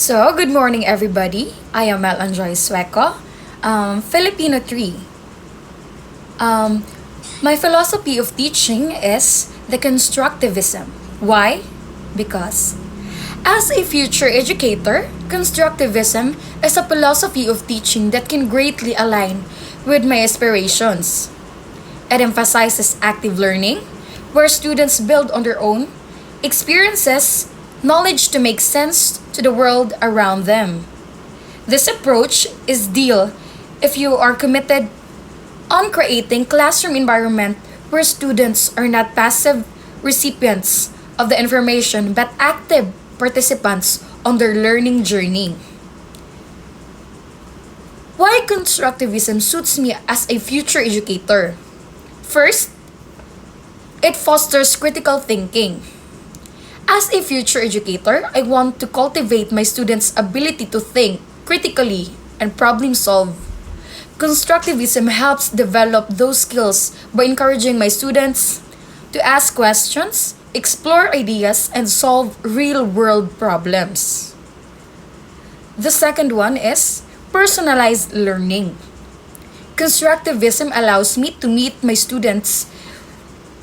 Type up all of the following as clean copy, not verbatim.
Good morning everybody. I am Mel Anjoy Sueco, Filipino 3. Um, my philosophy of teaching is the constructivism. Why? Because as a future educator, constructivism is a philosophy of teaching that can greatly align with my aspirations. It emphasizes active learning, where students build on their own experiences, knowledge to make sense to the world around them. This approach is deal if you are committed on creating classroom environment where students are not passive recipients of the information but active participants on their learning journey. Why constructivism suits me as a future educator? First, it fosters critical thinking. As a future educator, I want to cultivate my students' ability to think critically and problem solve. Constructivism helps develop those skills by encouraging my students to ask questions, explore ideas, and solve real world problems. The second one is personalized learning. Constructivism allows me to meet my students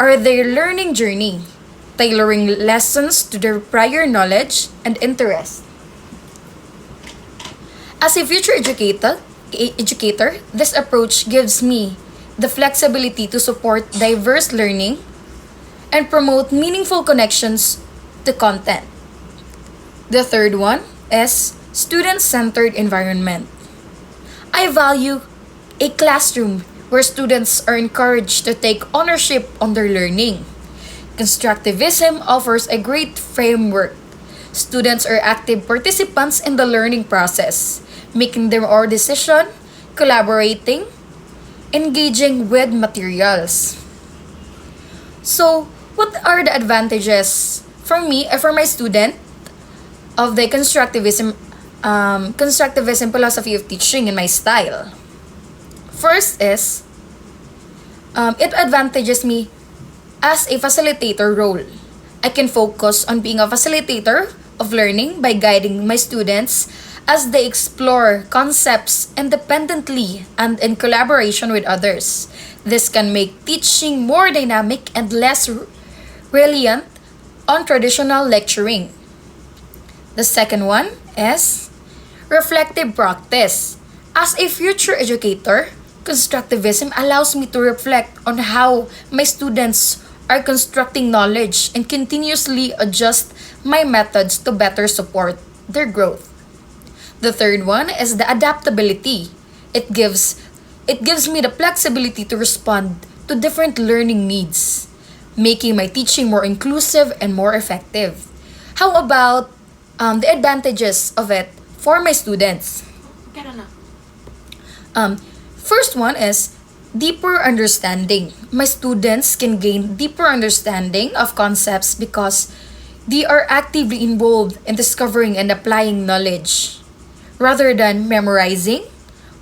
or their learning journey, tailoring lessons to their prior knowledge and interest. As a future educator, this approach gives me the flexibility to support diverse learning and promote meaningful connections to content. The third one is student-centered environment. I value a classroom where students are encouraged to take ownership on their learning. Constructivism offers a great framework. Students are active participants in the learning process, making their own decision, collaborating, engaging with materials. So, what are the advantages for me and for my student of the constructivism philosophy of teaching in my style? First is, it advantages me as a facilitator role. I can focus on being a facilitator of learning by guiding my students as they explore concepts independently and in collaboration with others. This can make teaching more dynamic and less reliant on traditional lecturing. The second one is reflective practice. As a future educator, constructivism allows me to reflect on how my students are constructing knowledge and continuously adjust my methods to better support their growth. The third one is the adaptability. It gives me the flexibility to respond to different learning needs, making my teaching more inclusive and more effective. How about the advantages of it for my students? First one is deeper understanding. My students can gain deeper understanding of concepts because they are actively involved in discovering and applying knowledge rather than memorizing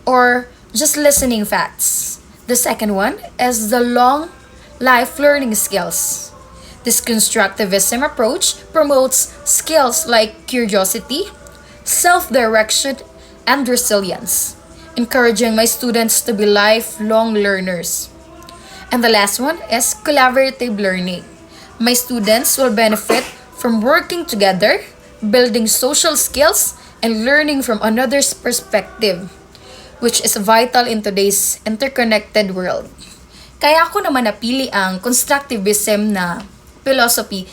or just listening facts. The second one is the long life learning skills. This constructivism approach promotes skills like curiosity, self direction, and resilience, encouraging my students to be lifelong learners. And the last one is collaborative learning. My students will benefit from working together, building social skills, and learning from another's perspective, which is vital in today's interconnected world. Kaya ako naman napili ang constructivism na philosophy,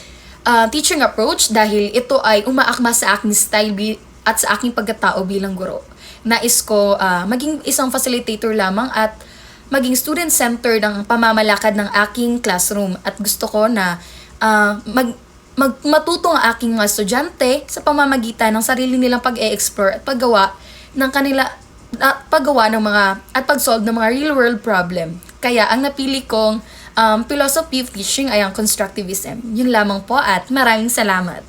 teaching approach dahil ito ay umaakma sa aking style at sa aking pagkatao bilang guro. Nais ko maging isang facilitator lamang at maging student-centered ang pamamalakad ng aking classroom at gusto ko na matuto ang aking mga estudyante sa pamamagitan ng sarili nilang pag-e-explore at paggawa ng mga at pag-solve ng mga real-world problem. Kaya ang napili kong philosophy of teaching ay ang constructivism. Yun lamang po at maraming salamat.